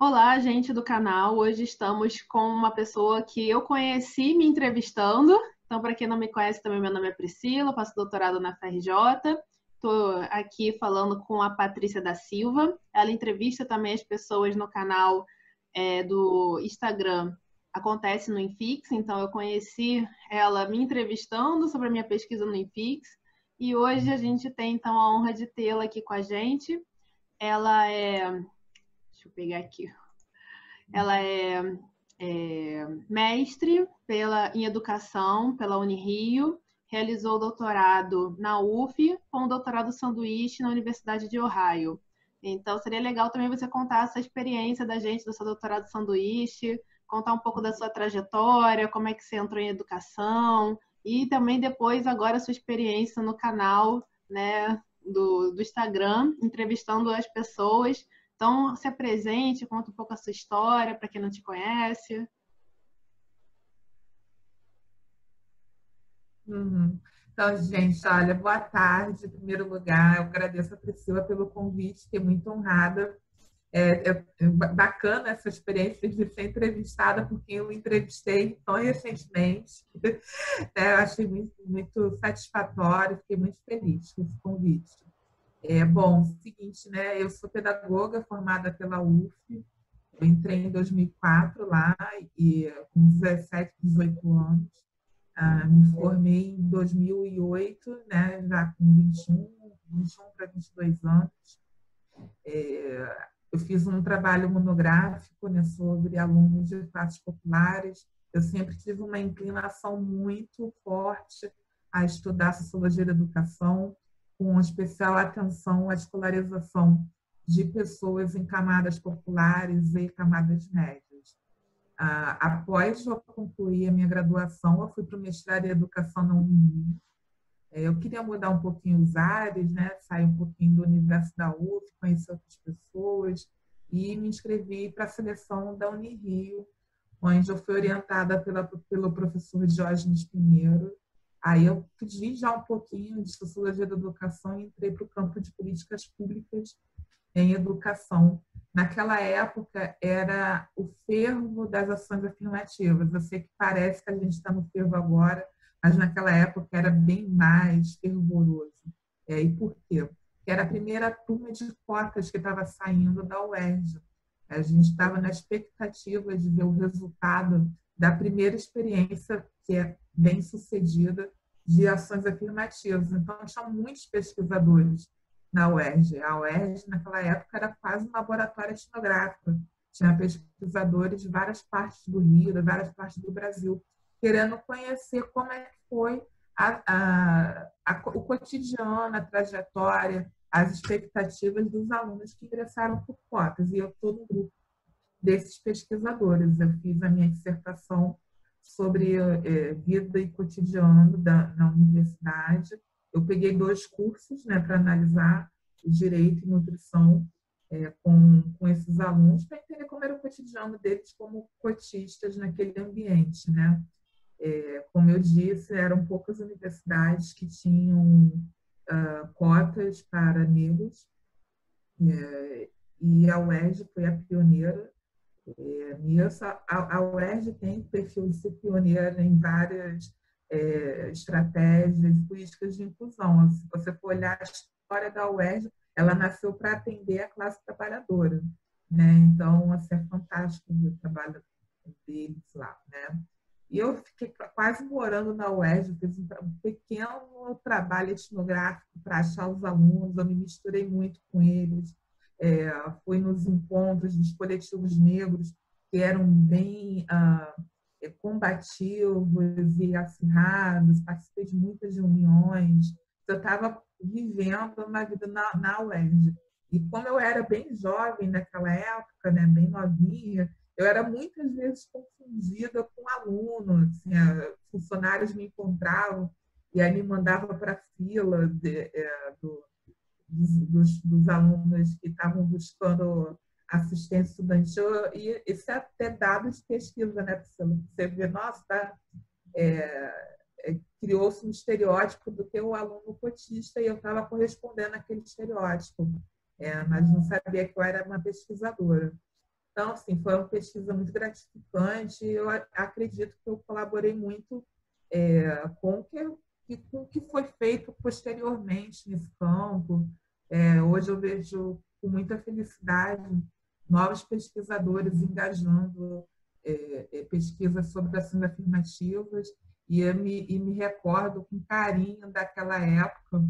Olá, gente do canal. Hoje estamos com uma pessoa que eu conheci me entrevistando. Então, para quem não me conhece, também meu nome é Priscila, faço doutorado na FRJ. Estou aqui falando com a Patrícia da Silva. Ela entrevista também as pessoas no canal do Instagram. Acontece no Infix, então eu conheci ela me entrevistando sobre a minha pesquisa no Infix. E hoje a gente tem, então, a honra de tê-la aqui com a gente. Ela é... Deixa eu pegar aqui. Ela é mestre em educação pela Unirio, realizou doutorado na UF, com doutorado sanduíche na Universidade de Ohio. Então, seria legal também você contar essa experiência da gente, do seu doutorado sanduíche, contar um pouco da sua trajetória, como é que você entrou em educação, e também depois, agora, a sua experiência no canal, né, do Instagram, entrevistando as pessoas. Então, se apresente, conta um pouco a sua história para quem não te conhece. Uhum. Então, gente, olha, boa tarde. Em primeiro lugar, eu agradeço a Priscila pelo convite, fiquei muito honrada. É bacana essa experiência de ser entrevistada, porque eu entrevistei tão recentemente. Eu achei muito satisfatório, fiquei muito feliz com esse convite. Bom, seguinte, né? Eu sou pedagoga formada pela UF. Eu entrei em 2004 lá, e com 17, 18 anos. Me formei em 2008, né, já com 21 para 22 anos. Eu fiz um trabalho monográfico, né, sobre alunos de classes populares. Eu sempre tive uma inclinação muito forte a estudar sociologia da educação, com especial atenção à escolarização de pessoas em camadas populares e camadas médias. Após eu concluir a minha graduação, eu fui para o mestrado em educação na Unirio. Eu queria mudar um pouquinho os ares, né? Sair um pouquinho do universo da UF, conhecer outras pessoas, e me inscrevi para a seleção da Unirio, onde eu fui orientada pelo professor Diógenes Pinheiro. Aí eu pedi já um pouquinho de sociologia da educação e entrei para o campo de políticas públicas em educação. Naquela época, era o fervo das ações afirmativas. Eu sei que parece que a gente está no fervo agora, mas naquela época era bem mais fervoroso. E por quê? Porque era a primeira turma de cotas que estava saindo da UERJ. A gente estava na expectativa de ver o resultado da primeira experiência, que é bem sucedida, de ações afirmativas. Então, tinha muitos pesquisadores na UERJ. A UERJ, naquela época, era quase um laboratório etnográfico. Tinha pesquisadores de várias partes do Rio, de várias partes do Brasil, querendo conhecer como é que foi o cotidiano, a trajetória, as expectativas dos alunos que ingressaram por cotas. E eu estou no grupo desses pesquisadores. Eu fiz a minha dissertação sobre vida e cotidiano na universidade. Eu peguei 2 cursos, né, para analisar o direito e nutrição com esses alunos, para entender como era o cotidiano deles como cotistas naquele ambiente, né? Como eu disse, eram poucas universidades que tinham cotas para negros, e a UERJ foi a pioneira nisso. A UERJ tem o perfil de ser pioneira em várias estratégias, políticas de inclusão. Se você for olhar a história da UERJ, ela nasceu para atender a classe trabalhadora, né? Então, assim, é fantástico o trabalho deles lá, né? E eu fiquei quase morando na UERJ, fiz um pequeno trabalho etnográfico para achar os alunos, eu me misturei muito com eles, fui nos encontros dos coletivos negros, que eram bem combativos e acirrados, participei de muitas reuniões, eu estava vivendo uma vida na UERJ. E como eu era bem jovem naquela época, né, bem novinha, eu era muitas vezes confundida com aluno. Assim, funcionários me encontravam e aí me mandavam para a fila dos alunos que estavam buscando assistência estudantil. E isso é até dado de pesquisa, né, Priscila? Você vê, nossa, criou-se um estereótipo do que o aluno cotista e eu estava correspondendo àquele estereótipo, mas não sabia que eu era uma pesquisadora. Então, assim, foi uma pesquisa muito gratificante. Eu acredito que eu colaborei muito com o que foi feito posteriormente nesse campo. Hoje eu vejo com muita felicidade novos pesquisadores engajando pesquisas sobre ações afirmativas, e me recordo com carinho daquela época,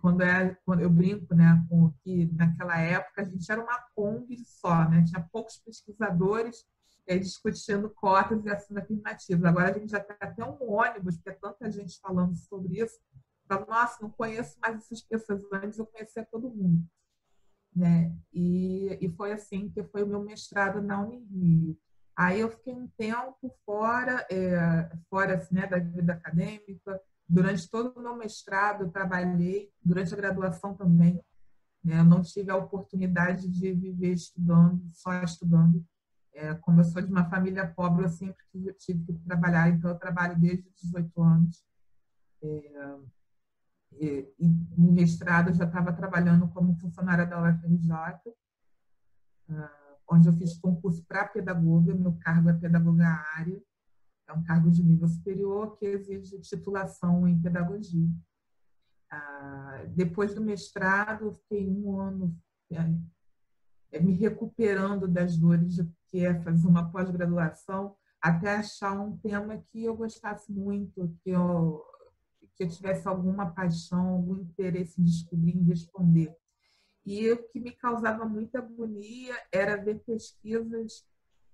quando eu brinco, né, com que naquela época a gente era uma Kombi só, né, tinha poucos pesquisadores discutindo cotas e ações afirmativas. Agora a gente já tem até um ônibus, porque é tanta gente falando sobre isso. Falo, nossa, não conheço mais essas pessoas, antes eu conhecia todo mundo. Né? E foi assim que foi o meu mestrado na Unirio. Aí eu fiquei um tempo fora assim, né, da vida acadêmica. Durante todo o meu mestrado, eu trabalhei, durante a graduação também. Né? Eu não tive a oportunidade de viver estudando, só estudando. Como eu sou de uma família pobre, eu sempre tive que trabalhar, então eu trabalho desde os 18 anos. No mestrado, eu já estava trabalhando como funcionária da UFRJ, onde eu fiz concurso para pedagoga, meu cargo é pedagoga área, é um cargo de nível superior que exige titulação em pedagogia. Depois do mestrado, eu fiquei um ano me recuperando das dores de que é fazer uma pós-graduação, até achar um tema que eu gostasse muito, que eu tivesse alguma paixão, algum interesse em descobrir, em responder. E o que me causava muita agonia era ver pesquisas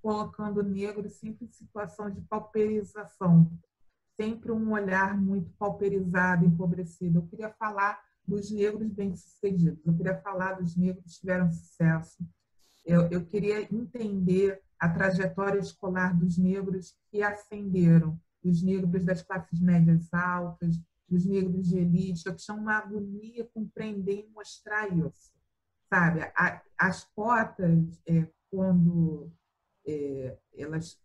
colocando negros sempre em situação de pauperização, sempre um olhar muito pauperizado, empobrecido. Eu queria falar dos negros bem-sucedidos, eu queria falar dos negros que tiveram sucesso, eu queria entender a trajetória escolar dos negros que ascenderam, dos negros das classes médias altas, dos negros de elite. Eu tinha uma agonia compreender e mostrar isso. Sabe? As cotas, quando elas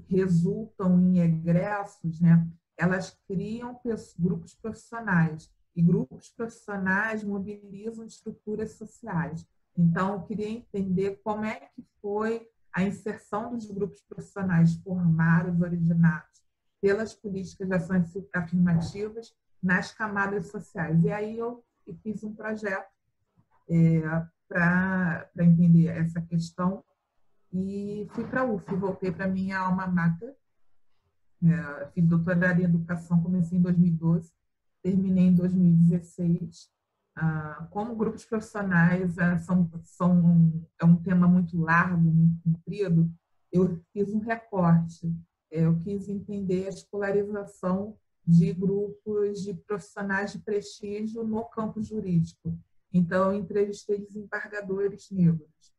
resultam em egressos, né? Elas criam grupos profissionais, e grupos profissionais mobilizam estruturas sociais. Então, eu queria entender como é que foi a inserção dos grupos profissionais formados, originados pelas políticas de ações afirmativas nas camadas sociais. E aí eu fiz um projeto para entender essa questão e fui para a UF, voltei para a minha alma mater, fiz doutorado em educação, comecei em 2012, terminei em 2016. Como grupos profissionais é um tema muito largo, muito comprido, eu fiz um recorte. Eu quis entender a escolarização de grupos de profissionais de prestígio no campo jurídico. Então, eu entrevistei desembargadores negros.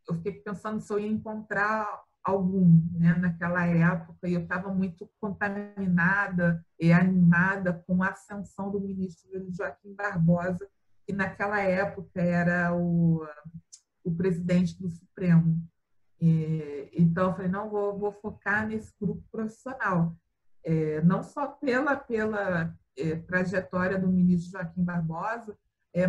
Eu fiquei pensando se eu ia encontrar algum, né, naquela época, e eu estava muito contaminada e animada com a ascensão do ministro Joaquim Barbosa, que naquela época era o presidente do Supremo. Então, eu falei, não, vou focar nesse grupo profissional. Não só pela trajetória do ministro Joaquim Barbosa,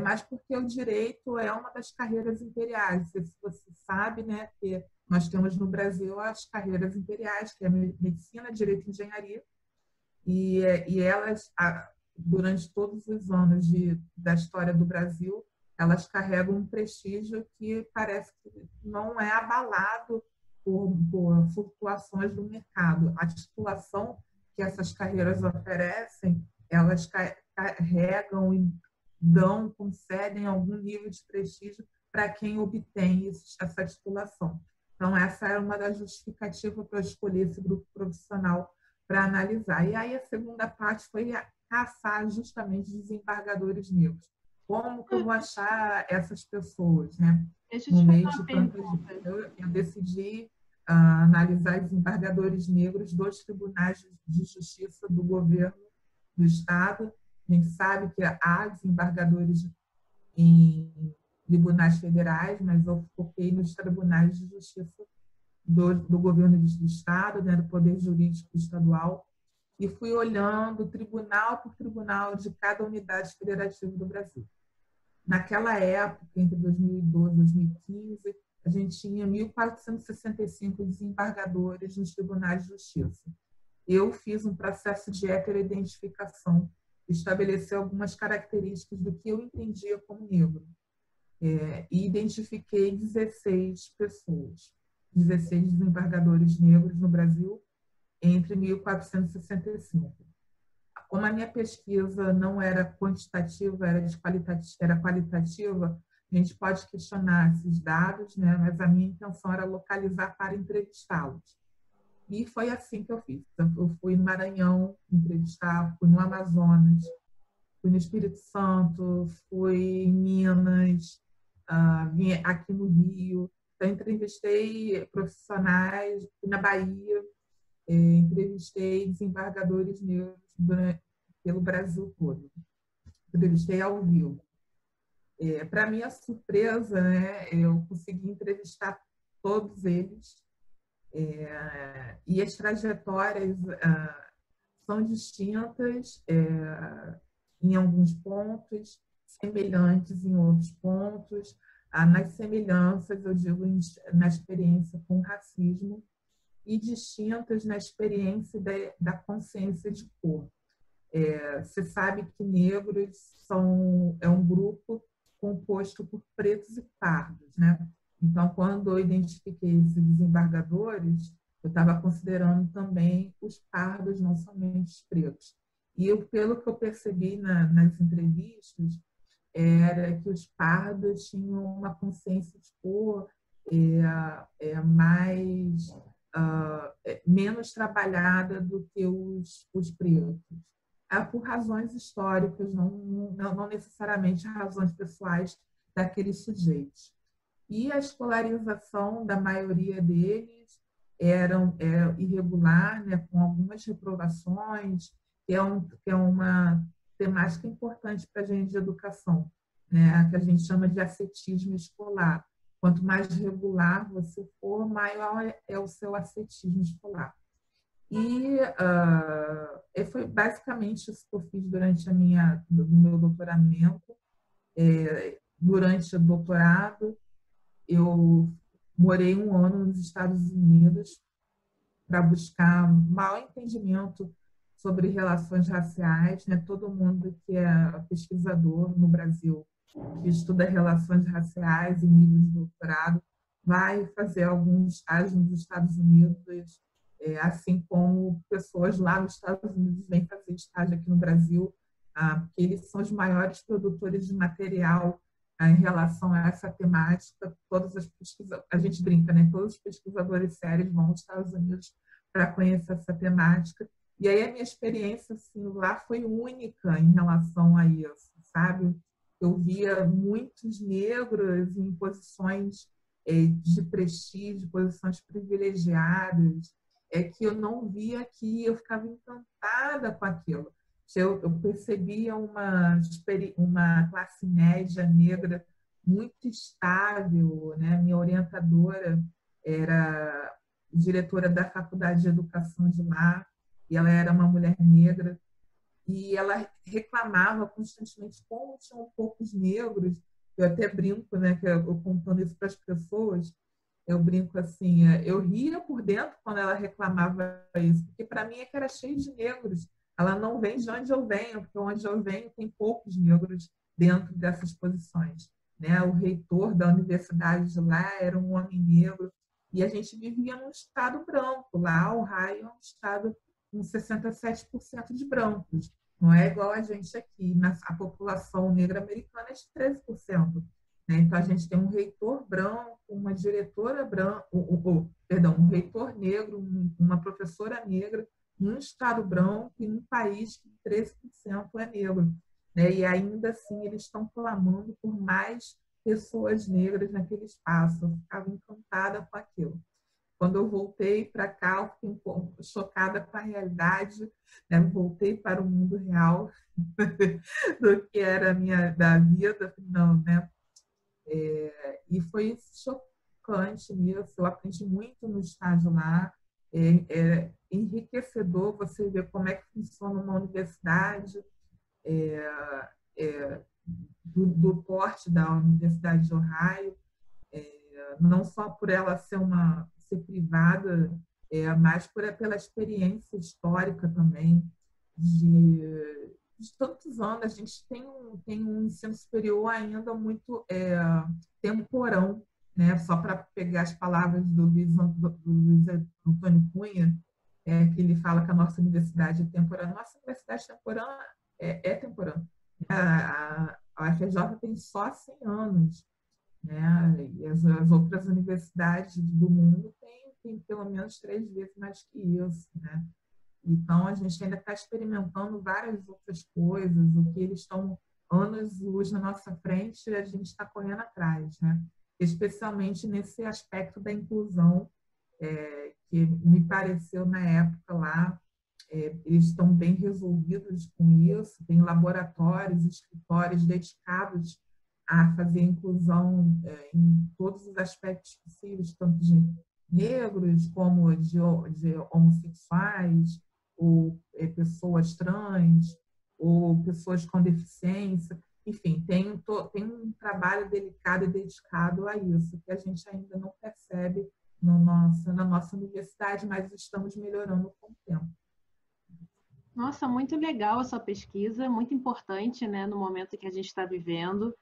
mas porque o direito é uma das carreiras imperiais. Não sei se você sabe, né, que nós temos no Brasil as carreiras imperiais, que é medicina, direito e engenharia, e elas, durante todos os anos da história do Brasil, elas carregam um prestígio que parece que não é abalado por flutuações do mercado. A titulação que essas carreiras oferecem, elas carregam e concedem algum nível de prestígio para quem obtém essa titulação. Então, essa era uma das justificativas para eu escolher esse grupo profissional para analisar. E aí a segunda parte foi caçar justamente desembargadores negros. Como que eu vou achar essas pessoas, né? Deixa eu te fazer uma pergunta. Eu decidi analisar desembargadores negros dos tribunais de justiça do governo do Estado. A gente sabe que há desembargadores em tribunais federais, mas eu foquei nos tribunais de justiça do governo do Estado, né, do Poder Jurídico Estadual, e fui olhando tribunal por tribunal de cada unidade federativa do Brasil. Naquela época, entre 2012 e 2015, a gente tinha 1.465 desembargadores nos tribunais de justiça. Eu fiz um processo de heteroidentificação, estabeleceu algumas características do que eu entendia como negro. E identifiquei 16 pessoas, 16 desembargadores negros no Brasil entre 1465. Como a minha pesquisa não era quantitativa, era qualitativa, a gente pode questionar esses dados, né? Mas a minha intenção era localizar para entrevistá-los. E foi assim que eu fiz. Eu fui no Maranhão entrevistar, fui no Amazonas, fui no Espírito Santo, fui em Minas, vim aqui no Rio. Então, entrevistei profissionais, fui na Bahia, entrevistei desembargadores negros pelo Brasil todo. Entrevistei ao vivo. Para minha surpresa, né, eu consegui entrevistar todos eles. E as trajetórias são distintas em alguns pontos, semelhantes em outros pontos. Nas semelhanças, eu digo na experiência com racismo, e distintas na experiência da consciência de cor. Você sabe que negros é um grupo composto por pretos e pardos, né? Então, quando eu identifiquei esses desembargadores, eu estava considerando também os pardos, não somente os pretos. E pelo que eu percebi nas entrevistas, era que os pardos tinham uma consciência de cor menos trabalhada do que os pretos. Por razões históricas, não necessariamente razões pessoais daqueles sujeitos. E a escolarização da maioria deles era irregular, né, com algumas reprovações, que é uma temática importante para a gente de educação, né, que a gente chama de ascetismo escolar. Quanto mais regular você for, maior é o seu ascetismo escolar. E foi basicamente isso que eu fiz durante do meu doutoramento. Durante o doutorado, eu morei 1 ano nos Estados Unidos para buscar maior entendimento sobre relações raciais, né? Todo mundo que é pesquisador no Brasil, que estuda relações raciais em nível de doutorado, vai fazer algum estágio nos Estados Unidos, assim como pessoas lá nos Estados Unidos vêm fazer estágio aqui no Brasil, porque eles são os maiores produtores de material em relação a essa temática. A gente brinca, né? Todos os pesquisadores sérios vão aos Estados Unidos para conhecer essa temática. E aí a minha experiência assim, lá foi única em relação a isso, sabe? Eu via muitos negros em posições de prestígio, posições privilegiadas, que eu não via aqui, eu ficava encantada com aquilo. Eu percebia uma classe média negra muito estável, né? Minha orientadora era diretora da Faculdade de Educação de lá, e ela era uma mulher negra, e ela reclamava constantemente como tinham poucos negros. Eu até brinco, né, que eu contando isso para as pessoas, eu brinco assim, eu ria por dentro quando ela reclamava isso, porque para mim é que era cheio de negros. Ela não vem de onde eu venho, porque onde eu venho tem poucos negros dentro dessas posições, né? O reitor da universidade de lá era um homem negro, e a gente vivia num estado branco. Lá, o Ohio é um estado com 67% de brancos. Não é igual a gente aqui. A população negra americana é de 13%. Né? Então, a gente tem um reitor branco, uma diretora branca, um reitor negro, uma professora negra, num estado branco e num país que 13% é negro. Né? E ainda assim, eles estão clamando por mais pessoas negras naquele espaço. Eu ficava encantada com aquilo. Quando eu voltei para cá, eu fiquei um pouco chocada com a realidade, né? Eu voltei para o mundo real do que era da vida, não, né? E foi chocante nisso. Eu aprendi muito no estágio lá. É enriquecedor você ver como é que funciona uma universidade, do porte da Universidade de Ohio. não só por ela ser privada, mas pela experiência histórica também de, de tantos anos. A gente tem um ensino superior ainda muito temporão, né? Só para pegar as palavras do Luiz Antônio Cunha, que ele fala que a nossa universidade é temporã. Nossa universidade temporã é temporã. A UFRJ tem só 100 anos, né? E as outras universidades do mundo têm pelo menos 3 vezes mais que isso, né? Então, a gente ainda está experimentando várias outras coisas, o que eles estão anos-luz na nossa frente, a gente está correndo atrás, né? Especialmente nesse aspecto da inclusão, que me pareceu na época lá, eles estão bem resolvidos com isso, tem laboratórios, escritórios dedicados a fazer inclusão em todos os aspectos possíveis, tanto de negros como de homossexuais, ou pessoas trans, ou pessoas com deficiência. Enfim, tem um trabalho delicado e dedicado a isso, que a gente ainda não percebe na nossa universidade, mas estamos melhorando com o tempo. Nossa, muito legal essa pesquisa, muito importante, né, no momento que a gente está vivendo.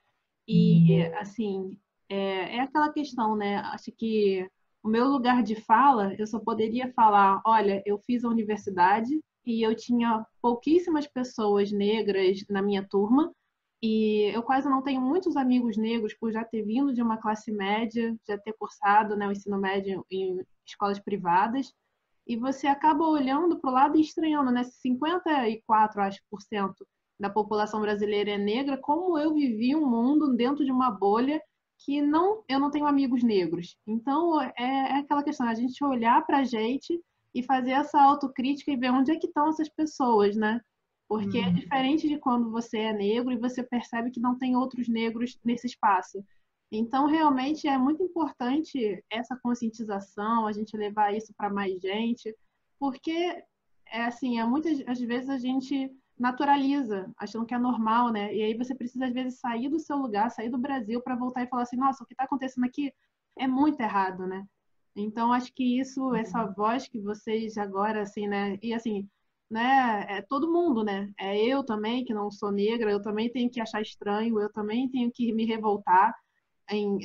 E, assim, é aquela questão, né? Acho que o meu lugar de fala, eu só poderia falar, olha, eu fiz a universidade e eu tinha pouquíssimas pessoas negras na minha turma, e eu quase não tenho muitos amigos negros por já ter vindo de uma classe média, já ter cursado, né, o ensino médio em escolas privadas, e você acaba olhando para o lado e estranhando, né? 54, acho, por cento da população brasileira é negra, como eu vivi um mundo dentro de uma bolha que eu não tenho amigos negros. Então, é aquela questão, a gente olhar para a gente e fazer essa autocrítica e ver onde é que estão essas pessoas, né? Porque é diferente de quando você é negro e você percebe que não tem outros negros nesse espaço. Então, realmente, é muito importante essa conscientização, a gente levar isso para mais gente, porque, assim, muitas às vezes a gente naturaliza, achando que é normal, né? E aí você precisa, às vezes, sair do seu lugar, sair do Brasil para voltar e falar assim, nossa, o que está acontecendo aqui é muito errado, né? Então, acho que isso, essa voz que vocês agora, assim, né? E assim, né? É todo mundo, né? É eu também, que não sou negra, eu também tenho que achar estranho, eu também tenho que me revoltar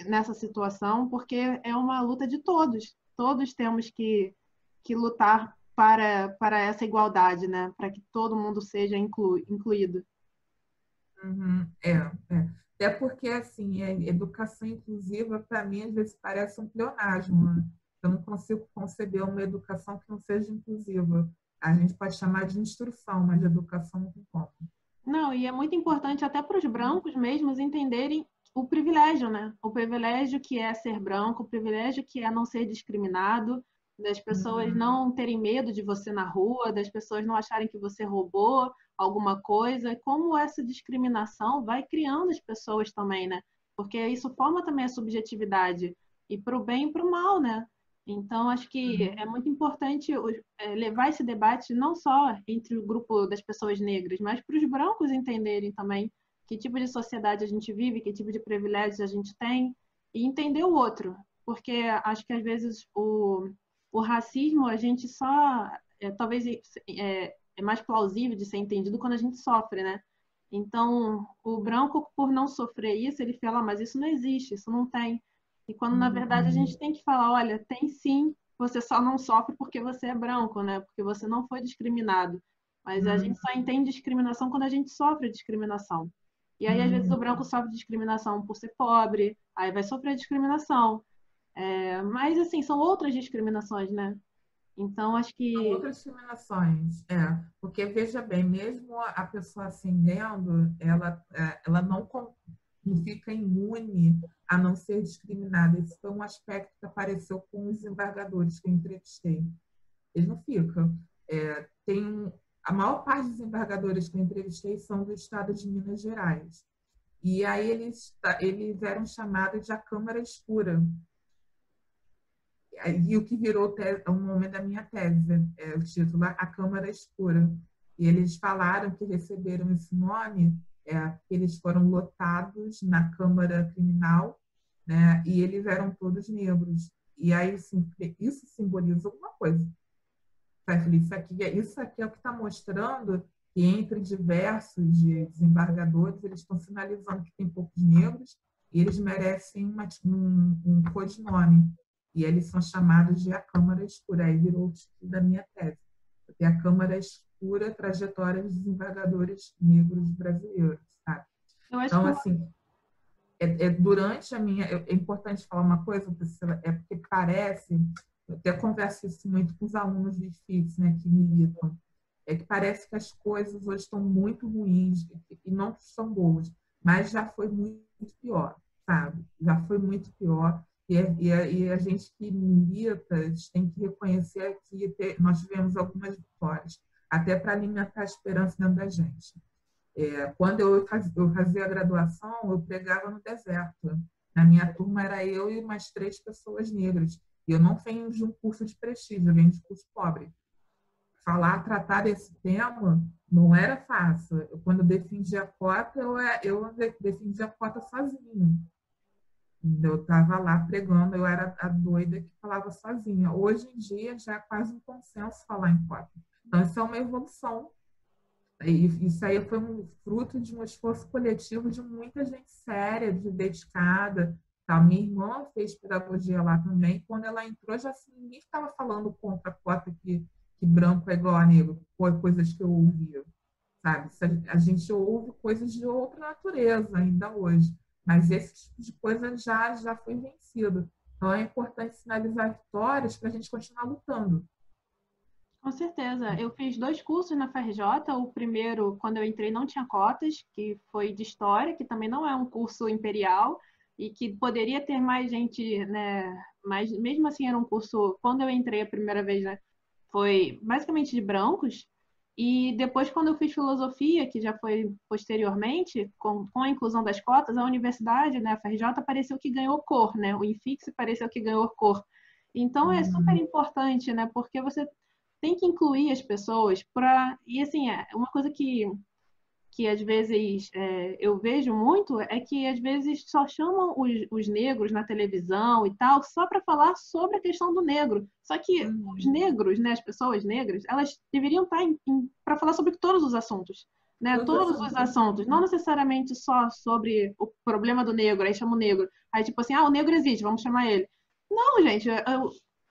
nessa situação, porque é uma luta de todos. Todos temos que lutar para essa igualdade, né? Para que todo mundo seja incluído. Até porque, assim, a educação inclusiva, para mim, às vezes parece um pleonasmo, né? Eu não consigo conceber uma educação que não seja inclusiva. A gente pode chamar de instrução, mas de educação não tem como. Não, e é muito importante até para os brancos mesmos entenderem o privilégio, né? O privilégio que é ser branco, o privilégio que é não ser discriminado, das pessoas não terem medo de você na rua, das pessoas não acharem que você roubou alguma coisa, como essa discriminação vai criando as pessoas também, né? Porque isso forma também a subjetividade, e para o bem e para o mal, né? Então, acho que é muito importante levar esse debate não só entre o grupo das pessoas negras, mas para os brancos entenderem também que tipo de sociedade a gente vive, que tipo de privilégios a gente tem, e entender o outro. Porque acho que, às vezes, o racismo, a gente só... talvez é mais plausível de ser entendido quando a gente sofre, né? Então, o branco, por não sofrer isso, ele fala, mas isso não existe, isso não tem. E quando, na verdade, a gente tem que falar, olha, tem sim, você só não sofre porque você é branco, né? Porque você não foi discriminado. Mas a gente só entende discriminação quando a gente sofre discriminação. E aí, às vezes, o branco sofre discriminação por ser pobre, aí vai sofrer discriminação. Mas, assim, são outras discriminações, né? Então, acho São que... outras discriminações, porque veja bem, mesmo a pessoa ascendendo, ela não fica imune a não ser discriminada. Esse foi um aspecto que apareceu com os desembargadores que eu entrevistei. Eles não ficam. A maior parte dos desembargadores que eu entrevistei são do estado de Minas Gerais. E aí eles eram chamados de a Câmara Escura. E o que virou o momento da minha tese, o título, A Câmara Escura. E eles falaram que receberam esse nome, que eles foram lotados na Câmara Criminal, né? E eles eram todos negros. E aí, assim, isso simboliza alguma coisa. Sabe? Isso aqui é o que está mostrando que entre diversos desembargadores, eles estão sinalizando que tem poucos negros e eles merecem um codinome. E eles são chamados de a Câmara Escura. Aí virou o título da minha tese. Tem a Câmara Escura, trajetória dos desembargadores negros brasileiros, sabe? Eu acho Então, que assim, durante a minha... É importante falar uma coisa, Priscila, é porque parece... Eu até converso isso muito com os alunos de FITS, né, que militam. É que parece que as coisas hoje estão muito ruins e não são boas, mas já foi muito pior, sabe? Já foi muito pior. E a gente que milita tem que reconhecer que nós tivemos algumas vitórias, até para alimentar a esperança dentro da gente. Quando eu fazia a graduação, eu pregava no deserto. Na minha turma era eu e mais 3 pessoas negras. E eu não venho de um curso de prestígio, eu venho de curso pobre. Tratar desse tema não era fácil. Quando eu defendia a cota, eu defendia a cota sozinha. Eu estava lá pregando, eu era a doida que falava sozinha. Hoje em dia já é quase um consenso falar em cota. Então, isso é uma evolução. E isso aí foi um fruto de um esforço coletivo de muita gente séria, de dedicada. Tá? Minha irmã fez pedagogia lá também. Quando ela entrou, já assim, ninguém estava falando contra a cota que branco é igual a negro, coisas que eu ouvia, sabe? A gente ouve coisas de outra natureza ainda hoje, mas esse tipo de coisa já foi vencido. Então é importante sinalizar vitórias para a gente continuar lutando. Com certeza. Eu fiz 2 cursos na FRJ. O primeiro, quando eu entrei, não tinha cotas, que foi de História, que também não é um curso imperial e que poderia ter mais gente, né? Mas mesmo assim era um curso, quando eu entrei a primeira vez, né? Foi basicamente de brancos. E depois, quando eu fiz filosofia, que já foi posteriormente, com a inclusão das cotas, a universidade, né, a FRJ, pareceu que ganhou cor, né? O INFIX pareceu que ganhou cor. Então é super importante, né? Porque você tem que incluir as pessoas para. E assim, uma coisa que às vezes eu vejo muito é que às vezes só chamam os negros na televisão e tal só para falar sobre a questão do negro. Só que os negros, né, as pessoas negras, elas deveriam estar para falar sobre todos os assuntos. Né, todos os assuntos, não necessariamente só sobre o problema do negro, aí chama o negro. Aí, tipo assim, o negro existe, vamos chamar ele. Não, gente,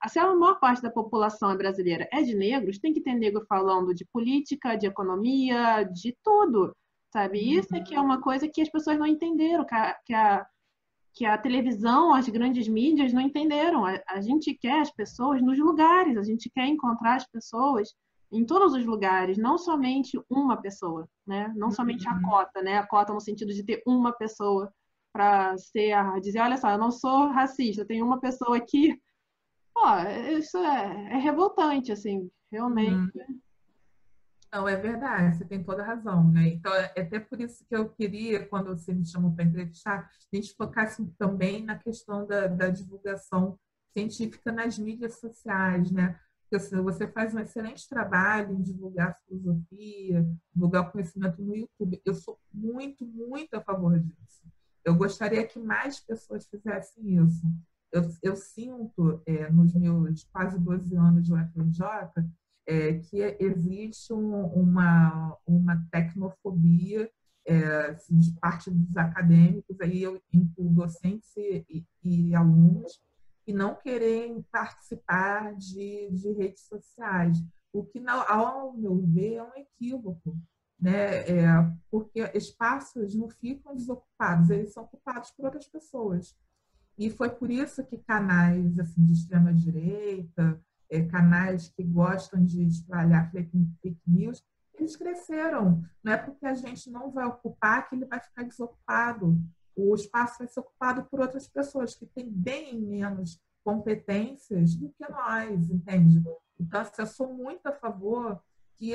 se a maior parte da população brasileira é de negros, tem que ter negro falando de política, de economia, de tudo, sabe? Isso é que é uma coisa que as pessoas não entenderam, que a televisão, as grandes mídias não entenderam. A gente quer as pessoas nos lugares, a gente quer encontrar as pessoas em todos os lugares, não somente uma pessoa, né? Não somente a cota, né? A cota no sentido de ter uma pessoa para dizer, olha só, eu não sou racista, tem uma pessoa aqui. Pô, isso é revoltante, assim, realmente. Não, é verdade, você tem toda a razão, né? Então, é até por isso que eu queria, quando você me chamou para entrevistar, a gente focasse também na questão da divulgação científica nas mídias sociais, né? Porque assim, você faz um excelente trabalho em divulgar filosofia, divulgar o conhecimento no YouTube. Eu sou muito, muito a favor disso. Eu gostaria que mais pessoas fizessem isso. Eu sinto, nos meus quase 12 anos de UFRJ, que existe uma tecnofobia assim, de parte dos acadêmicos, aí eu incluo docentes e alunos, que não querem participar de redes sociais, o que, ao meu ver, é um equívoco, né? Porque espaços não ficam desocupados, eles são ocupados por outras pessoas. E foi por isso que canais assim, de extrema-direita, canais que gostam de espalhar fake news, eles cresceram. Não é porque a gente não vai ocupar que ele vai ficar desocupado. O espaço vai ser ocupado por outras pessoas que têm bem menos competências do que nós, entende? Então, assim, eu sou muito a favor que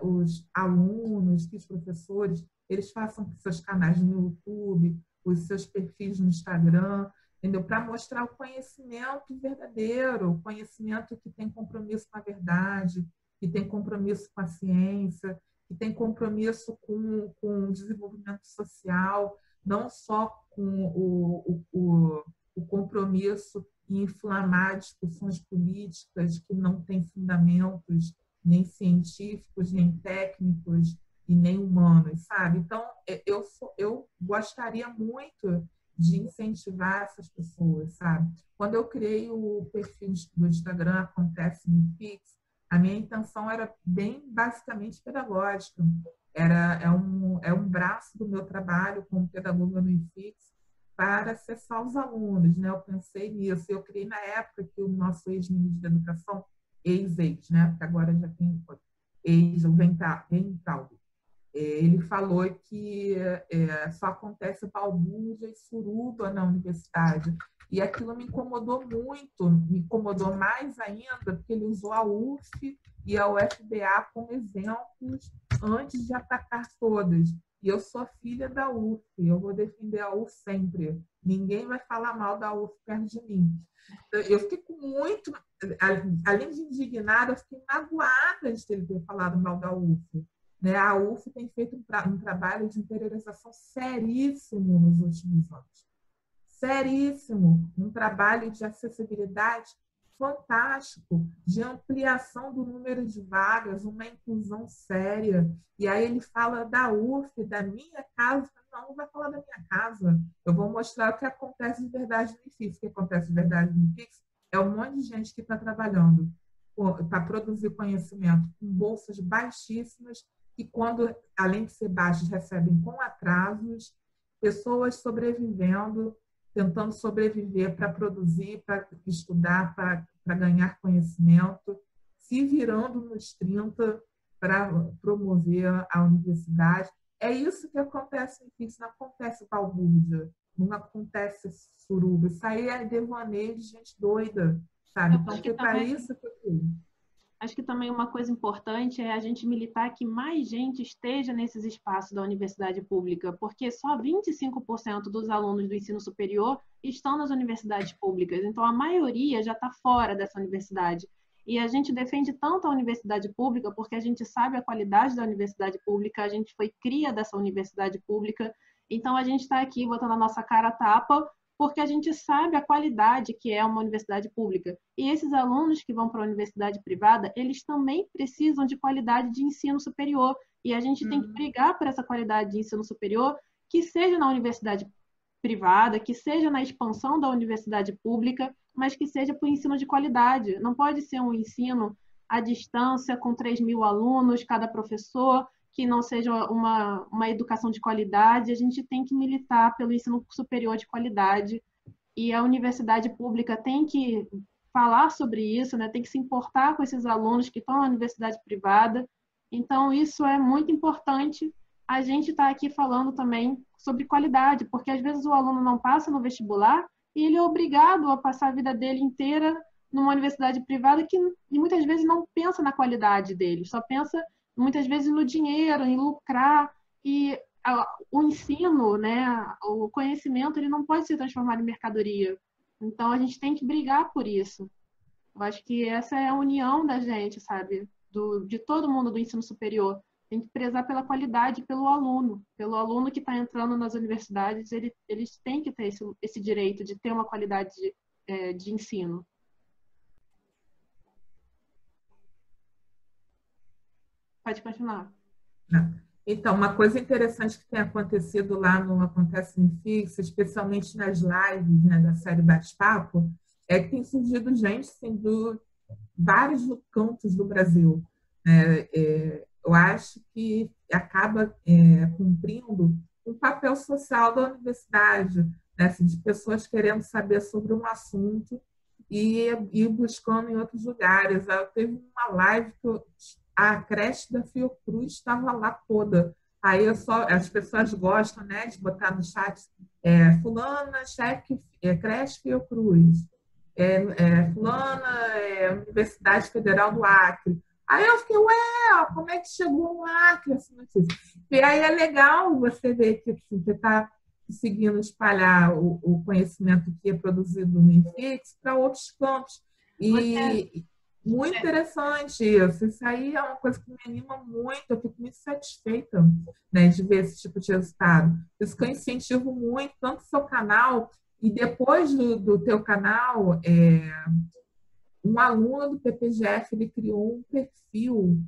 os alunos, que os professores, eles façam seus canais no YouTube, os seus perfis no Instagram, entendeu? Para mostrar o conhecimento verdadeiro, o conhecimento que tem compromisso com a verdade, que tem compromisso com a ciência, que tem compromisso com o desenvolvimento social, não só com o compromisso em inflamar discussões políticas que não têm fundamentos nem científicos, nem técnicos e nem humanos, sabe? Então, eu gostaria muito de incentivar essas pessoas, sabe? Quando eu criei o perfil do Instagram Acontece no Pix, a minha intenção era bem basicamente pedagógica. É um braço do meu trabalho como pedagoga no IFIX para acessar os alunos, né? Eu pensei nisso. Eu criei na época que o nosso ex-ministro da Educação, ex-ex, né? Porque agora já tem ex, o Weintraub, ele falou que só acontece balbúrdia e suruba na universidade. E aquilo me incomodou muito, me incomodou mais ainda, porque ele usou a UF e a UFBA como exemplos antes de atacar todas. E eu sou filha da UF, eu vou defender a UF sempre. Ninguém vai falar mal da UF perto de mim. Eu fiquei muito, além de indignada, eu fiquei magoada de ele ter falado mal da UF. Né? A UF tem feito um trabalho de interiorização seríssimo nos últimos anos. Seríssimo. Um trabalho de acessibilidade fantástico, de ampliação do número de vagas, uma inclusão séria. E aí ele fala da UF, da minha casa. Não vai falar da minha casa. Eu vou mostrar o que acontece de verdade no IFIX. O que acontece de verdade no IFIX é um monte de gente que está trabalhando para produzir conhecimento com bolsas baixíssimas e quando, além de ser baixos, recebem com atrasos, pessoas sobrevivendo, tentando sobreviver para produzir, para estudar, para ganhar conhecimento, se virando nos 30 para promover a universidade. É isso que acontece no IFIX, não acontece balbúrdia, não acontece suruba. Isso aí é devaneio de gente doida, sabe? Então, foi para isso que eu fui. Acho que também uma coisa importante é a gente militar que mais gente esteja nesses espaços da universidade pública, porque só 25% dos alunos do ensino superior estão nas universidades públicas, então a maioria já está fora dessa universidade. E a gente defende tanto a universidade pública porque a gente sabe a qualidade da universidade pública, a gente foi cria dessa universidade pública, então a gente está aqui botando a nossa cara a tapa porque a gente sabe a qualidade que é uma universidade pública. E esses alunos que vão para a universidade privada, eles também precisam de qualidade de ensino superior. E a gente tem que brigar por essa qualidade de ensino superior, que seja na universidade privada, que seja na expansão da universidade pública, mas que seja para o ensino de qualidade. Não pode ser um ensino à distância, com 3.000 alunos, cada professor, que não seja uma educação de qualidade. A gente tem que militar pelo ensino superior de qualidade e a universidade pública tem que falar sobre isso, né? Tem que se importar com esses alunos que estão na universidade privada. Então, isso é muito importante. A gente está aqui falando também sobre qualidade, porque às vezes o aluno não passa no vestibular e ele é obrigado a passar a vida dele inteira numa universidade privada que muitas vezes não pensa na qualidade dele, só pensa muitas vezes no dinheiro, em lucrar, e o ensino, né, o conhecimento, ele não pode ser transformado em mercadoria. Então, a gente tem que brigar por isso. Eu acho que essa é a união da gente, sabe? De todo mundo do ensino superior. Tem que prezar pela qualidade, pelo aluno que está entrando nas universidades, eles têm que ter esse direito de ter uma qualidade de ensino. Pode continuar. Então, uma coisa interessante que tem acontecido lá no Acontece no IFIX, especialmente nas lives, né, da série Bate-Papo, é que tem surgido gente assim, de vários cantos do Brasil. Eu acho que acaba cumprindo um papel social da universidade, né, assim, de pessoas querendo saber sobre um assunto e buscando em outros lugares. Teve uma live que a creche da Fiocruz estava lá toda. Aí as pessoas gostam, né, de botar no chat fulana, chefe, creche Fiocruz, fulana, Universidade Federal do Acre. Aí eu fiquei, ué, como é que chegou no Acre essa notícia? E aí é legal você ver que assim, você está conseguindo espalhar o conhecimento que é produzido no IFIX para outros campos. E muito interessante isso. Isso aí é uma coisa que me anima muito. Eu fico muito satisfeita, né, de ver esse tipo de resultado. Isso que eu incentivo muito, tanto o seu canal E depois do teu canal, um aluno do PPGF ele criou um perfil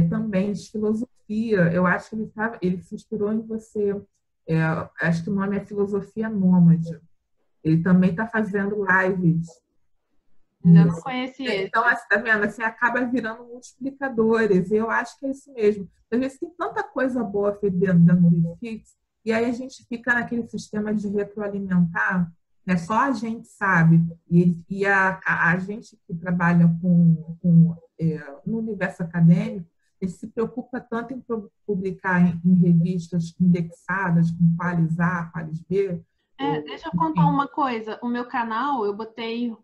também de filosofia. Eu acho que ele se inspirou em você. Acho que o nome é Filosofia Nômade. Ele também está fazendo lives Ainda não nisso. conheci esse. Então, assim, tá vendo? Assim, acaba virando multiplicadores. E eu acho que é isso mesmo. Às vezes tem tanta coisa boa feita dentro do Fix, e aí a gente fica naquele sistema de retroalimentar, né? Só a gente sabe. E a gente que trabalha no universo acadêmico, ele se preocupa tanto em publicar em revistas indexadas, com pares A, pares B, Deixa eu contar enfim. uma coisa. O meu canal, eu botei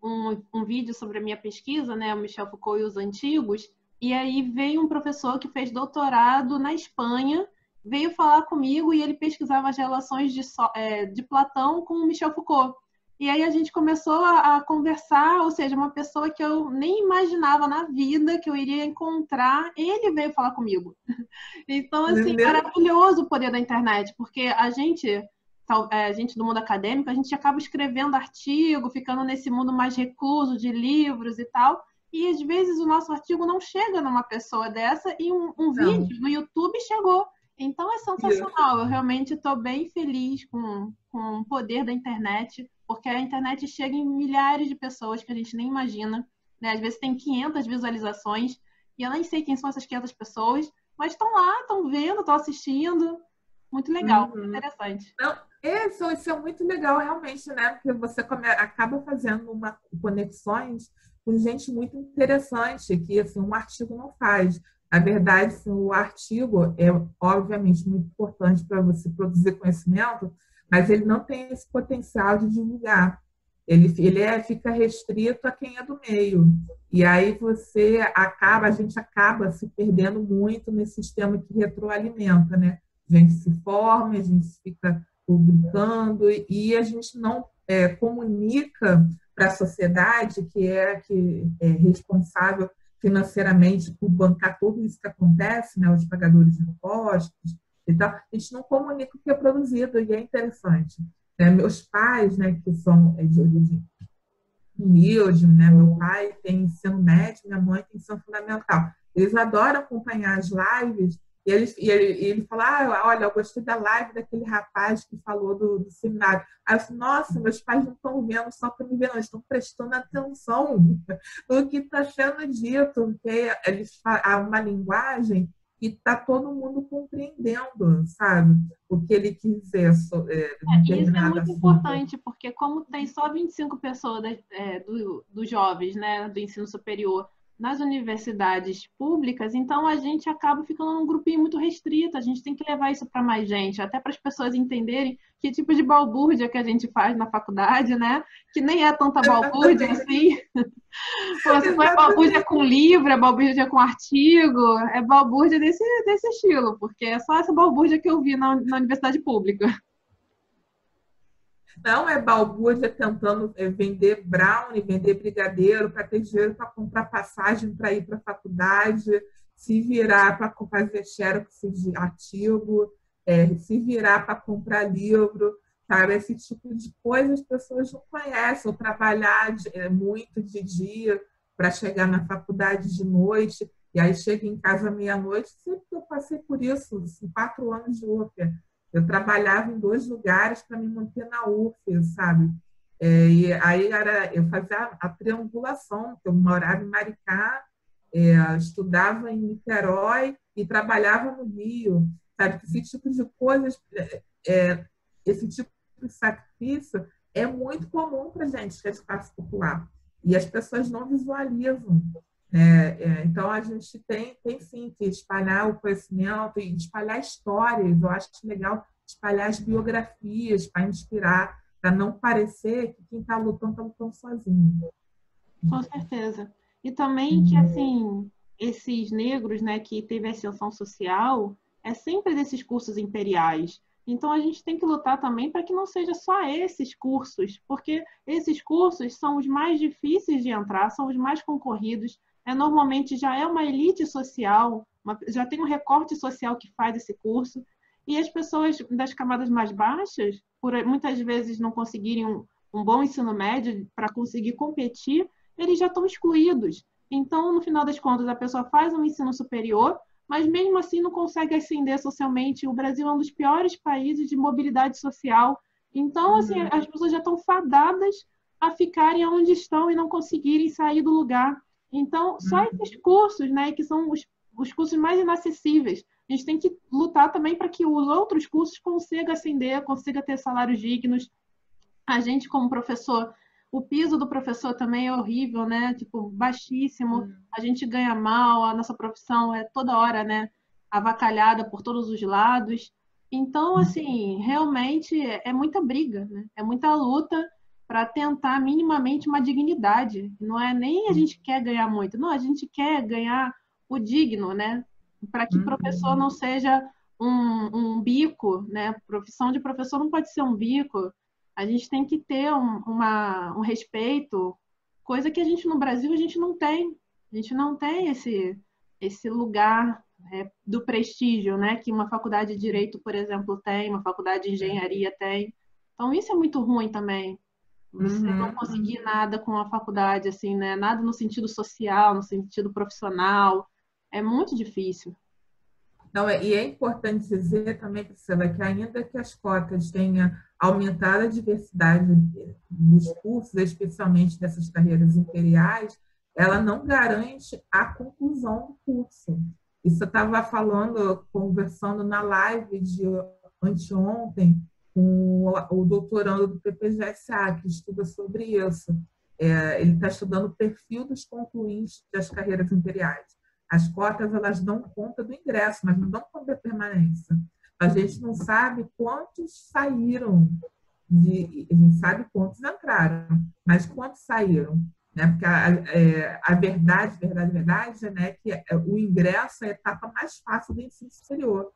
um vídeo sobre a minha pesquisa, né? O Michel Foucault e os Antigos. E aí veio um professor que fez doutorado na Espanha, veio falar comigo e ele pesquisava as relações de Platão com o Michel Foucault. E aí a gente começou a conversar, ou seja, uma pessoa que eu nem imaginava na vida que eu iria encontrar, ele veio falar comigo. Então, assim, Entendeu? maravilhoso o poder da internet, porque a gente do mundo acadêmico, a gente acaba escrevendo artigo, ficando nesse mundo mais recluso de livros e tal, e às vezes o nosso artigo não chega numa pessoa dessa e um Não. vídeo no YouTube chegou. Então é Isso. sensacional. Eu realmente estou bem feliz com o poder da internet, porque a internet chega em milhares de pessoas que a gente nem imagina, né? Às vezes tem 500 visualizações e eu nem sei quem são essas 500 pessoas, mas estão lá, estão vendo, estão assistindo. Muito legal, muito Uhum. interessante. Não, isso é muito legal, realmente, né? Porque você acaba fazendo conexões com gente muito interessante, que assim, um artigo não faz. Na verdade, assim, o artigo é, obviamente, muito importante para você produzir conhecimento, mas ele não tem esse potencial de divulgar. Fica restrito a quem é do meio. E aí a gente acaba se perdendo muito nesse sistema que retroalimenta, né? A gente se forma, a gente fica publicando e a gente não comunica para a sociedade que é responsável financeiramente por bancar tudo isso que acontece, né, os pagadores de impostos e tal, a gente não comunica o que é produzido e é interessante. Meus pais, né, que são de origem humilde, né, meu pai tem ensino médio, minha mãe tem ensino fundamental, eles adoram acompanhar as lives ele falou, olha, eu gostei da live daquele rapaz que falou do seminário. Aí eu disse, nossa, meus pais não estão vendo só para me ver, não, estão prestando atenção no que está sendo dito, porque há uma linguagem que está todo mundo compreendendo, sabe? O que ele quis dizer em E isso é determinado muito assunto. importante, porque como tem só 25 pessoas dos jovens, né, do ensino superior nas universidades públicas, então a gente acaba ficando num grupinho muito restrito, a gente tem que levar isso para mais gente, até para as pessoas entenderem que tipo de balbúrdia que a gente faz na faculdade, né, que nem é tanta balbúrdia Exatamente. assim. Pô, se for balbúrdia Exatamente. com livro, é balbúrdia com artigo, é balbúrdia desse estilo, porque é só essa balbúrdia que eu vi na universidade pública. Não é balbúrdia tentando vender brownie, vender brigadeiro para ter dinheiro para comprar passagem para ir para a faculdade, se virar para fazer xerox de artigo, se virar para comprar livro, sabe? Esse tipo de coisa as pessoas não conhecem, ou trabalhar muito de dia para chegar na faculdade de noite, e aí chega em casa meia-noite. Sempre eu passei por isso, assim, 4 anos de UF. Eu trabalhava em 2 lugares para me manter na UF, sabe? E aí eu fazia a triangulação, eu morava em Maricá, estudava em Niterói e trabalhava no Rio, sabe? Esse tipo de coisas, esse tipo de sacrifício é muito comum para a gente que é espaço popular. E as pessoas não visualizam. Então, a gente tem sim que espalhar o conhecimento e espalhar histórias. Eu acho legal espalhar as biografias para inspirar, para não parecer que quem está lutando sozinho. Com certeza. E também que, assim, esses negros, né, que teve ascensão social, é sempre desses cursos imperiais. Então, a gente tem que lutar também para que não seja só esses cursos, porque esses cursos são os mais difíceis de entrar, são os mais concorridos, normalmente já é uma elite social, já tem um recorte social que faz esse curso, e as pessoas das camadas mais baixas, por muitas vezes não conseguirem um bom ensino médio para conseguir competir, eles já estão excluídos. Então, no final das contas, a pessoa faz um ensino superior, mas mesmo assim não consegue ascender socialmente. O Brasil é um dos piores países de mobilidade social. Então, assim, as pessoas já estão fadadas a ficarem onde estão e não conseguirem sair do lugar. Então, só esses cursos, né, que são os cursos mais inacessíveis. A gente tem que lutar também para que os outros cursos consigam ascender, consigam ter salários dignos. A gente, como professor, o piso do professor também é horrível, né? Tipo, baixíssimo. A gente ganha mal, a nossa profissão é toda hora, né? Avacalhada por todos os lados. Então, assim, realmente é muita briga, né? É muita luta para tentar minimamente uma dignidade. Não é nem a gente quer ganhar muito, não, a gente quer ganhar o digno, né? Para que professor não seja bico, né? Profissão de professor não pode ser um bico. A gente tem que ter um respeito, coisa que a gente no Brasil a gente não tem. A gente não tem esse lugar do prestígio, né? Que uma faculdade de direito, por exemplo, tem, uma faculdade de engenharia tem. Então isso é muito ruim também. Você não conseguir nada com a faculdade, assim, né? Nada no sentido social, no sentido profissional. É muito difícil. Não, e é importante dizer também, Priscila, que ainda que as cotas tenham aumentado a diversidade dos cursos, especialmente dessas carreiras imperiais, ela não garante a conclusão do curso. Isso eu estava falando, conversando na live de anteontem com o doutorando do PPGSA, que estuda sobre isso. Ele está estudando o perfil dos concluintes das carreiras imperiais. As cotas, elas dão conta do ingresso, mas não dão conta da permanência. A gente não sabe quantos saíram, a gente sabe quantos entraram, mas quantos saíram. Né? Porque a verdade, né, que o ingresso é a etapa mais fácil do ensino superior.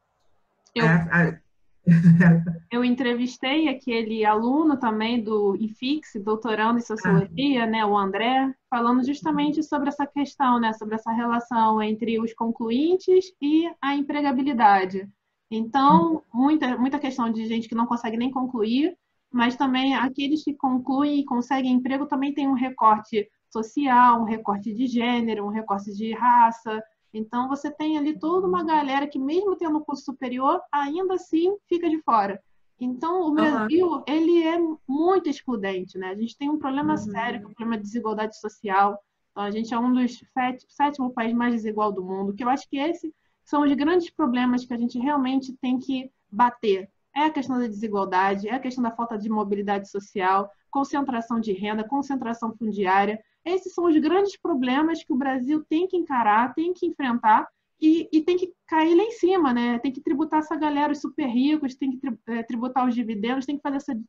Eu entrevistei aquele aluno também do IFIX, doutorando em Sociologia, né, o André, falando justamente sobre essa questão, né, sobre essa relação entre os concluintes e a empregabilidade. Então, muita questão de gente que não consegue nem concluir, mas também aqueles que concluem e conseguem emprego também tem um recorte social, um recorte de gênero, um recorte de raça. Então, você tem ali toda uma galera que, mesmo tendo curso superior, ainda assim fica de fora. Então, o Brasil, ele é muito excludente, né? A gente tem um problema sério, que é o problema de desigualdade social. Então, a gente é um dos sétimo país mais desigual do mundo, que eu acho que esses são os grandes problemas que a gente realmente tem que bater. É a questão da desigualdade, é a questão da falta de mobilidade social, concentração de renda, concentração fundiária. Esses são os grandes problemas que o Brasil tem que encarar, tem que enfrentar e tem que cair lá em cima, né? Tem que tributar essa galera, os super ricos, tem que tributar os dividendos, tem que fazer essa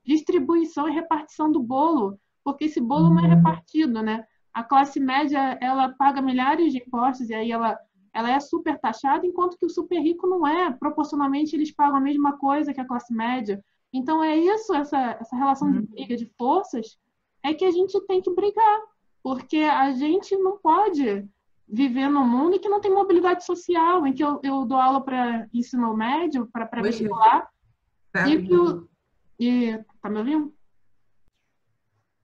distribuição e repartição do bolo, porque esse bolo não é repartido, né? A classe média, ela paga milhares de impostos e aí ela é super taxada, enquanto que o super rico não é. Proporcionalmente, eles pagam a mesma coisa que a classe média. Então, é isso, essa relação de briga de forças, é que a gente tem que brigar, porque a gente não pode viver num mundo em que não tem mobilidade social, em que eu dou aula para ensino médio, para pré-vestibular, tá me ouvindo?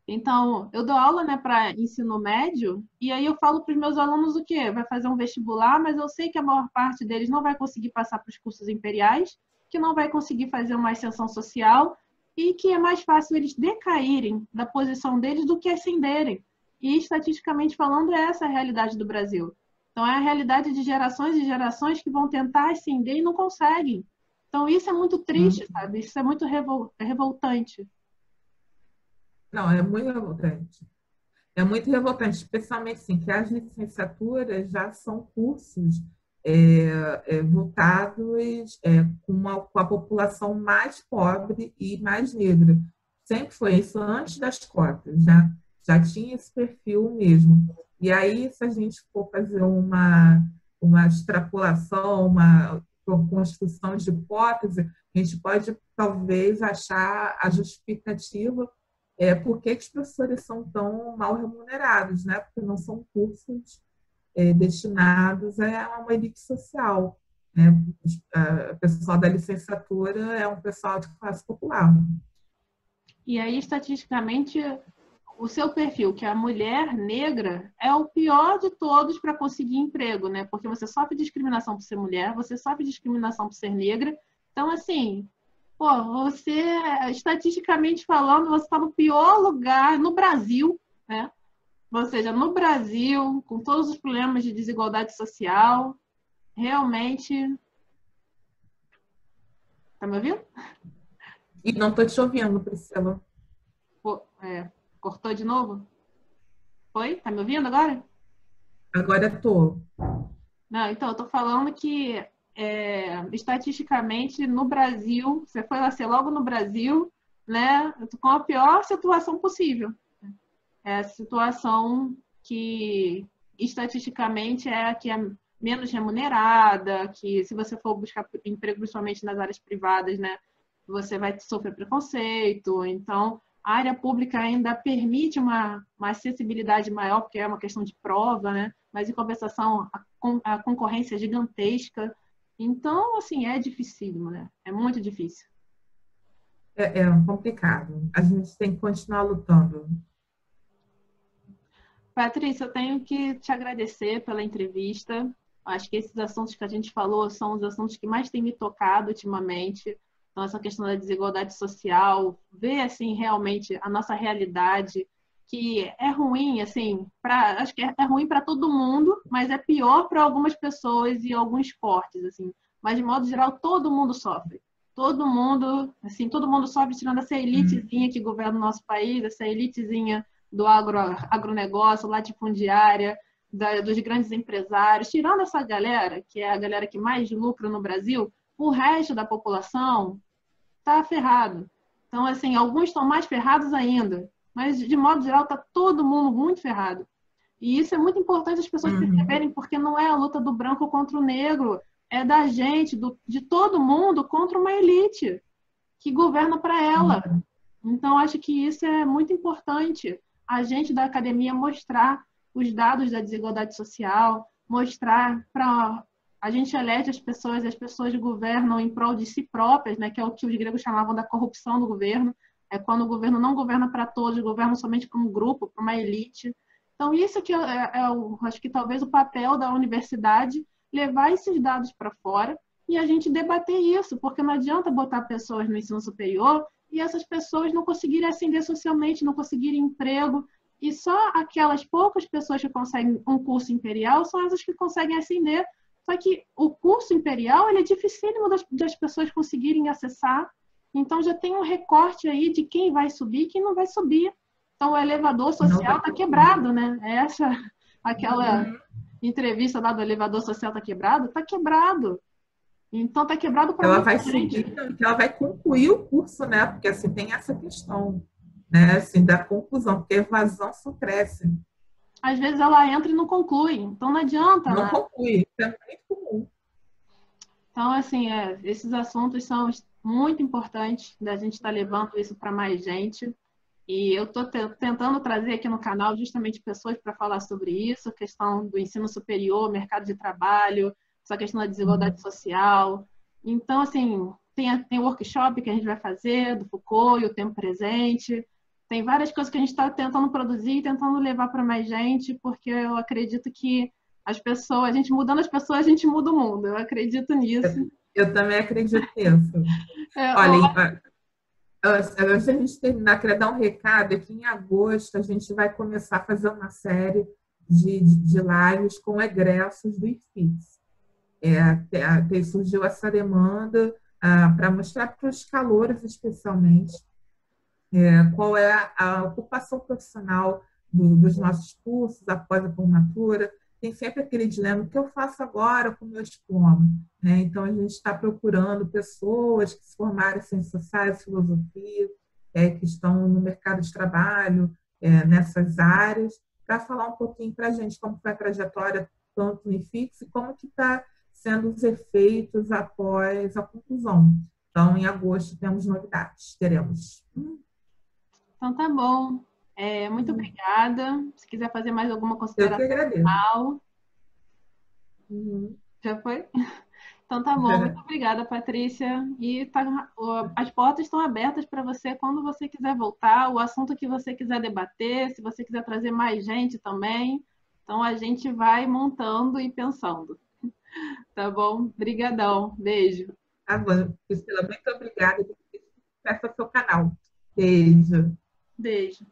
Então, eu dou aula, né, para ensino médio, e aí eu falo para os meus alunos o quê? Vai fazer um vestibular, mas eu sei que a maior parte deles não vai conseguir passar para os cursos imperiais, que não vai conseguir fazer uma ascensão social, e que é mais fácil eles decaírem da posição deles do que ascenderem. E, estatisticamente falando, é essa a realidade do Brasil. Então, é a realidade de gerações e gerações que vão tentar ascender e não conseguem. Então, isso é muito triste, sabe? Isso é muito revoltante. Não, é muito revoltante. É muito revoltante, especialmente assim, que as licenciaturas já são cursos voltados com a população mais pobre e mais negra. Sempre foi isso antes das cotas, já tinha esse perfil mesmo. E aí, se a gente for fazer uma extrapolação, uma construção de hipótese, a gente pode talvez achar a justificativa por que os professores são tão mal remunerados, né? Porque não são cursos destinados a uma elite social. Né? O pessoal da licenciatura é um pessoal de classe popular. E aí, estatisticamente, o seu perfil, que é a mulher negra, é o pior de todos para conseguir emprego, né? Porque você sofre discriminação por ser mulher, você sofre discriminação por ser negra. Então, assim, pô, você, estatisticamente falando, você está no pior lugar no Brasil, né? Ou seja, no Brasil, com todos os problemas de desigualdade social, realmente. Tá me ouvindo? E não estou te ouvindo, Priscila. Pô, cortou de novo? Foi? Tá me ouvindo agora? Agora estou. Não, então, eu tô falando que estatisticamente no Brasil, você foi nascer logo no Brasil, né? Com a pior situação possível. É a situação que estatisticamente é a que é menos remunerada, que se você for buscar emprego principalmente nas áreas privadas, né, você vai sofrer preconceito. Então, a área pública ainda permite uma acessibilidade maior, porque é uma questão de prova, né? Mas, em compensação, a concorrência é gigantesca. Então, assim, é dificílimo, né? É muito difícil. É complicado. A gente tem que continuar lutando. Patrícia, eu tenho que te agradecer pela entrevista. Acho que esses assuntos que a gente falou são os assuntos que mais têm me tocado ultimamente. Então, essa questão da desigualdade social, ver assim realmente a nossa realidade, que é ruim, assim, acho que é ruim para todo mundo, mas é pior para algumas pessoas e alguns cortes, assim. Mas de modo geral, todo mundo sofre. Todo mundo, assim, todo mundo sofre tirando essa elitezinha que governa o nosso país, essa elitezinha do agronegócio, latifundiária, dos grandes empresários, tirando essa galera, que é a galera que mais lucra no Brasil, o resto da população está ferrado. Então, assim, alguns estão mais ferrados ainda, mas, de modo geral, está todo mundo muito ferrado. E isso é muito importante as pessoas perceberem, porque não é a luta do branco contra o negro, é da gente, de todo mundo contra uma elite que governa para ela. Então, acho que isso é muito importante. A gente da academia mostrar os dados da desigualdade social, mostrar para a gente elege as pessoas governam em prol de si próprias, né, que é o que os gregos chamavam da corrupção do governo. É quando o governo não governa para todos, governa somente para um grupo, para uma elite. Então, isso que acho que talvez o papel da universidade levar esses dados para fora e a gente debater isso, porque não adianta botar pessoas no ensino superior e essas pessoas não conseguirem ascender socialmente, não conseguirem emprego. E só aquelas poucas pessoas que conseguem um curso imperial são essas que conseguem ascender. Só que o curso imperial ele é dificílimo das pessoas conseguirem acessar. Então já tem um recorte aí de quem vai subir e quem não vai subir. Então o elevador social está quebrado, né? Aquela entrevista lá do elevador social está quebrado? Está quebrado. Então está quebrado para Ela muita vai gente. subir, que ela vai concluir o curso, né? Porque assim tem essa questão, né? Assim, da conclusão, porque a evasão só cresce. Às vezes ela entra e não conclui, então não adianta Não nada. conclui, isso é muito comum. Então, assim, esses assuntos são muito importantes da gente estar levando isso para mais gente. E eu estou tentando trazer aqui no canal justamente pessoas para falar sobre isso, questão do ensino superior, mercado de trabalho, essa questão da desigualdade social. Então, assim, tem workshop que a gente vai fazer do Foucault e o tempo presente. Tem várias coisas que a gente está tentando produzir e tentando levar para mais gente, porque eu acredito que as pessoas, a gente mudando as pessoas, a gente muda o mundo. Eu acredito nisso. Eu também acredito nisso. É, Olha, antes da gente terminar, queria dar um recado que em agosto a gente vai começar a fazer uma série de lives com egressos do IFIX. Surgiu essa demanda para mostrar para os calouros, especialmente, qual é a ocupação profissional dos nossos cursos após a formatura. Tem sempre aquele dilema: o que eu faço agora com o meu diploma? Né? Então, a gente está procurando pessoas que se formaram em ciências sociais, filosofia, que estão no mercado de trabalho, nessas áreas, para falar um pouquinho para a gente como foi a trajetória tanto no IFIX e como que está sendo os efeitos após a conclusão. Então, em agosto, temos novidades, teremos. então tá bom. Muito obrigada. Se quiser fazer mais alguma Eu que consideração agradeço. final, Uhum. já foi? Então tá bom, muito obrigada, Patrícia. As portas estão abertas para você quando você quiser voltar, o assunto que você quiser debater, se você quiser trazer mais gente também. Então a gente vai montando e pensando. Tá bom? Brigadão. Beijo. Tá bom, Priscila, muito obrigada. Peço ao seu canal. Beijo. Beijo.